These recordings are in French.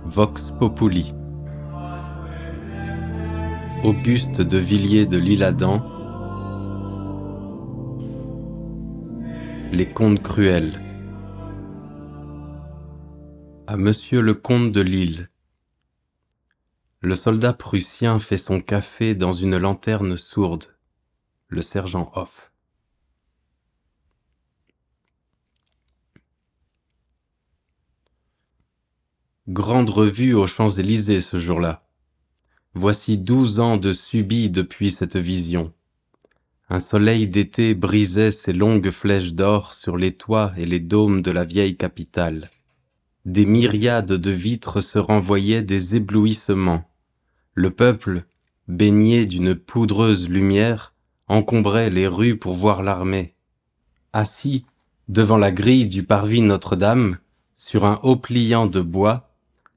Vox Populi. Auguste de Villiers de l'Isle-Adam. Les contes cruels. À Monsieur le comte de Lille. Le soldat prussien fait son café dans une lanterne sourde. Le sergent off. Grande revue aux Champs-Élysées ce jour-là. Voici 12 ans de subis depuis cette vision. Un soleil d'été brisait ses longues flèches d'or sur les toits et les dômes de la vieille capitale. Des myriades de vitres se renvoyaient des éblouissements. Le peuple, baigné d'une poudreuse lumière, encombrait les rues pour voir l'armée. Assis devant la grille du parvis Notre-Dame, sur un haut pliant de bois,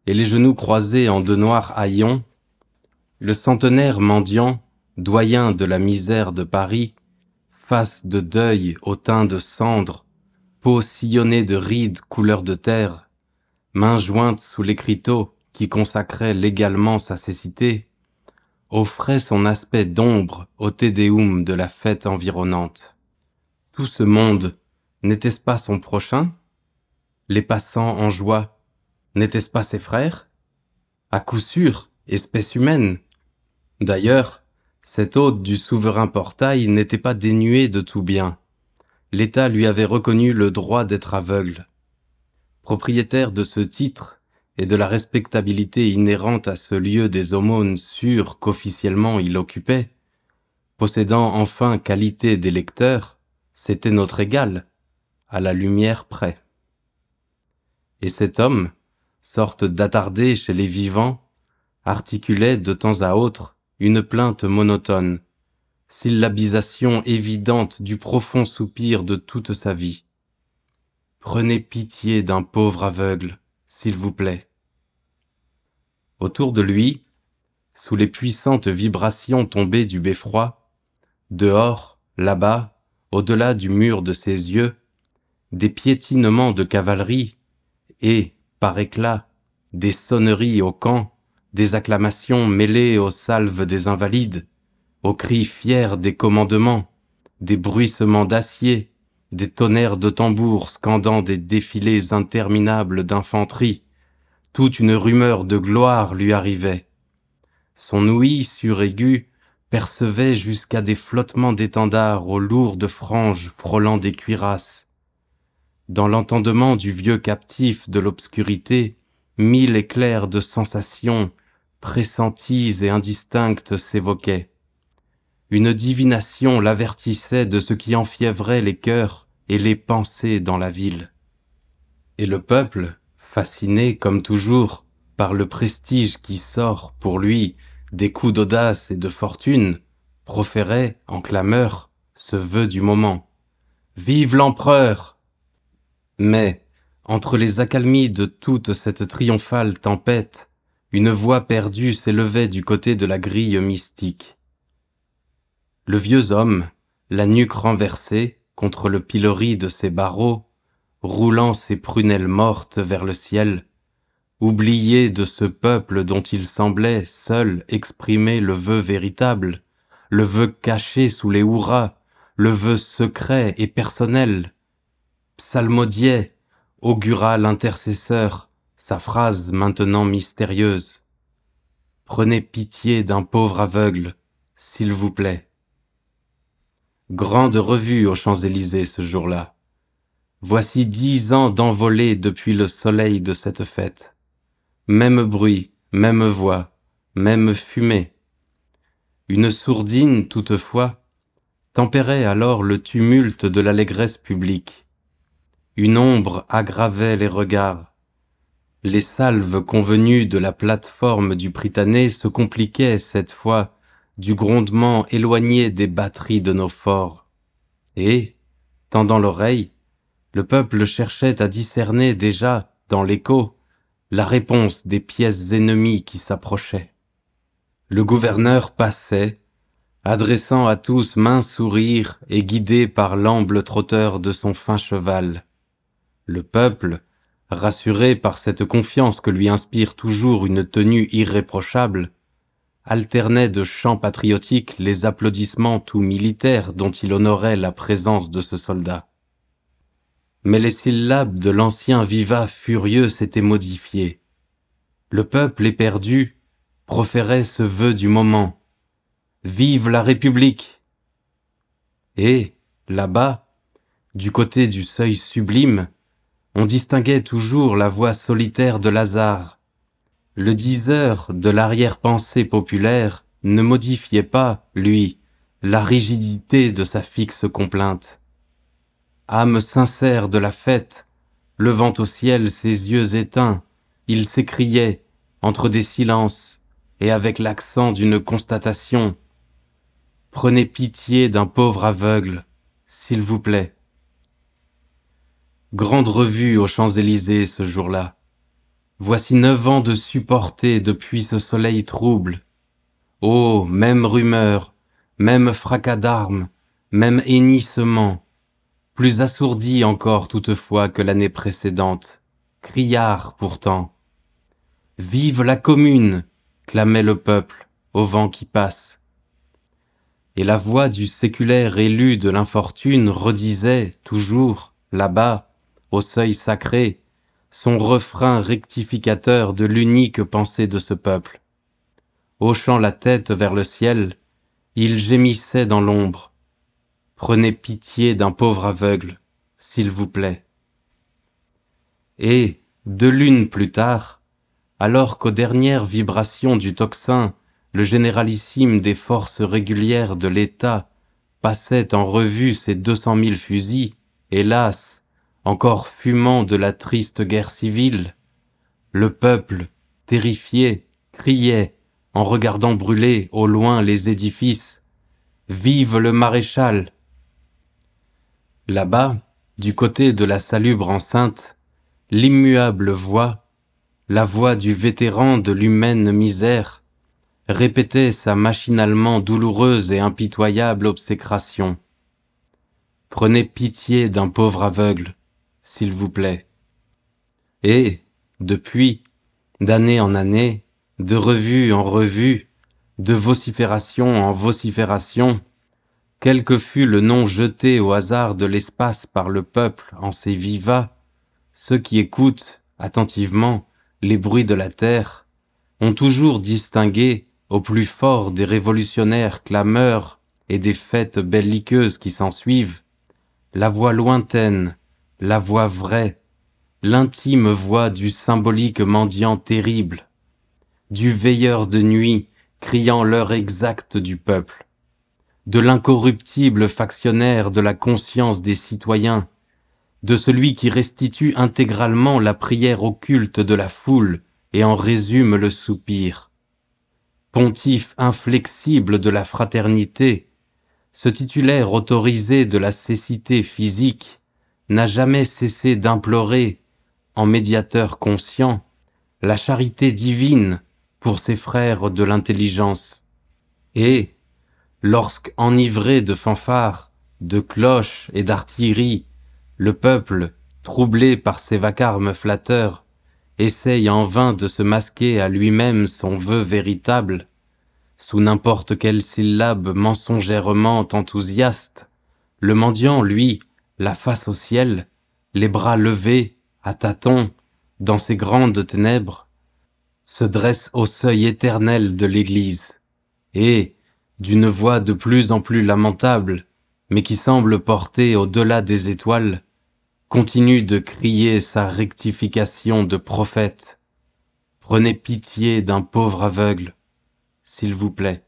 et les genoux croisés en de noirs haillons, le centenaire mendiant, doyen de la misère de Paris, face de deuil au teint de cendre, peau sillonnée de rides couleur de terre, mains jointes sous l'écriteau qui consacrait légalement sa cécité, offrait son aspect d'ombre au Te Deum de la fête environnante. Tout ce monde, n'était-ce pas son prochain? Les passants en joie, n'étaient-ce pas ses frères? À coup sûr, espèce humaine. D'ailleurs, cet hôte du souverain portail n'était pas dénué de tout bien. L'État lui avait reconnu le droit d'être aveugle. Propriétaire de ce titre et de la respectabilité inhérente à ce lieu des aumônes sûres qu'officiellement il occupait, possédant enfin qualité d'électeur, c'était notre égal, à la lumière près. Et cet homme, sorte d'attardé chez les vivants, articulait de temps à autre une plainte monotone, syllabisation évidente du profond soupir de toute sa vie. Prenez pitié d'un pauvre aveugle, s'il vous plaît. Autour de lui, sous les puissantes vibrations tombées du beffroi, dehors, là-bas, au-delà du mur de ses yeux, des piétinements de cavalerie et, par éclat, des sonneries au camp, des acclamations mêlées aux salves des invalides, aux cris fiers des commandements, des bruissements d'acier, des tonnerres de tambours scandant des défilés interminables d'infanterie, toute une rumeur de gloire lui arrivait. Son ouïe suraiguë percevait jusqu'à des flottements d'étendards aux lourdes franges frôlant des cuirasses. Dans l'entendement du vieux captif de l'obscurité, 1000 éclairs de sensations, pressenties et indistinctes s'évoquaient. Une divination l'avertissait de ce qui enfiévrait les cœurs et les pensées dans la ville. Et le peuple, fasciné comme toujours par le prestige qui sort pour lui des coups d'audace et de fortune, proférait en clameur ce vœu du moment. Vive l'empereur! Mais, entre les accalmies de toute cette triomphale tempête, une voix perdue s'élevait du côté de la grille mystique. Le vieux homme, la nuque renversée contre le pilori de ses barreaux, roulant ses prunelles mortes vers le ciel, oublié de ce peuple dont il semblait seul exprimer le vœu véritable, le vœu caché sous les hurrahs, le vœu secret et personnel, psalmodiait, augura l'intercesseur, sa phrase maintenant mystérieuse. Prenez pitié d'un pauvre aveugle, s'il vous plaît. Grande revue aux Champs-Élysées ce jour-là. Voici 10 ans d'envolée depuis le soleil de cette fête. Même bruit, même voix, même fumée. Une sourdine, toutefois, tempérait alors le tumulte de l'allégresse publique. Une ombre aggravait les regards. Les salves convenues de la plate-forme du Prytanée se compliquaient cette fois du grondement éloigné des batteries de nos forts. Et, tendant l'oreille, le peuple cherchait à discerner déjà, dans l'écho, la réponse des pièces ennemies qui s'approchaient. Le gouverneur passait, adressant à tous maints sourires et guidé par l'amble trotteur de son fin cheval. Le peuple, rassuré par cette confiance que lui inspire toujours une tenue irréprochable, alternait de chants patriotiques les applaudissements tout militaires dont il honorait la présence de ce soldat. Mais les syllabes de l'ancien vivat furieux s'étaient modifiées. Le peuple éperdu proférait ce vœu du moment. Vive la République! Et, là-bas, du côté du seuil sublime, on distinguait toujours la voix solitaire de Lazare. Le diseur de l'arrière-pensée populaire ne modifiait pas, lui, la rigidité de sa fixe complainte. Âme sincère de la fête, levant au ciel ses yeux éteints, il s'écriait, entre des silences, et avec l'accent d'une constatation, « Prenez pitié d'un pauvre aveugle, s'il vous plaît. » Grande revue aux Champs-Élysées ce jour-là. Voici 9 ans de supporter depuis ce soleil trouble. Oh, même rumeur, même fracas d'armes, même hennissement, plus assourdi encore toutefois que l'année précédente, criard pourtant. Vive la Commune, clamait le peuple au vent qui passe. Et la voix du séculaire élu de l'infortune redisait toujours, là-bas, au seuil sacré, son refrain rectificateur de l'unique pensée de ce peuple. Hochant la tête vers le ciel, il gémissait dans l'ombre. « Prenez pitié d'un pauvre aveugle, s'il vous plaît. » Et, 2 lunes plus tard, alors qu'aux dernières vibrations du tocsin, le généralissime des forces régulières de l'État passait en revue ses 200 000 fusils, hélas, encore fumant de la triste guerre civile, le peuple, terrifié, criait, en regardant brûler au loin les édifices, « Vive le maréchal !» Là-bas, du côté de la salubre enceinte, l'immuable voix, la voix du vétéran de l'humaine misère, répétait sa machinalement douloureuse et impitoyable obsécration. « Prenez pitié d'un pauvre aveugle, s'il vous plaît. » Et, depuis, d'année en année, de revue en revue, de vocifération en vocifération, quel que fût le nom jeté au hasard de l'espace par le peuple en ses vivats, ceux qui écoutent, attentivement, les bruits de la terre, ont toujours distingué, au plus fort des révolutionnaires clameurs et des fêtes belliqueuses qui s'ensuivent, la voix lointaine, la voix vraie, l'intime voix du symbolique mendiant terrible, du veilleur de nuit criant l'heure exacte du peuple, de l'incorruptible factionnaire de la conscience des citoyens, de celui qui restitue intégralement la prière occulte de la foule et en résume le soupir. Pontife inflexible de la fraternité, ce titulaire autorisé de la cécité physique n'a jamais cessé d'implorer, en médiateur conscient, la charité divine pour ses frères de l'intelligence. Et, lorsque, enivré de fanfares, de cloches et d'artillerie, le peuple, troublé par ses vacarmes flatteurs, essaye en vain de se masquer à lui-même son vœu véritable, sous n'importe quelle syllabe mensongèrement enthousiaste, le mendiant, lui, la face au ciel, les bras levés, à tâtons, dans ses grandes ténèbres, se dresse au seuil éternel de l'Église, et, d'une voix de plus en plus lamentable, mais qui semble porter au-delà des étoiles, continue de crier sa rectification de prophète. Prenez pitié d'un pauvre aveugle, s'il vous plaît.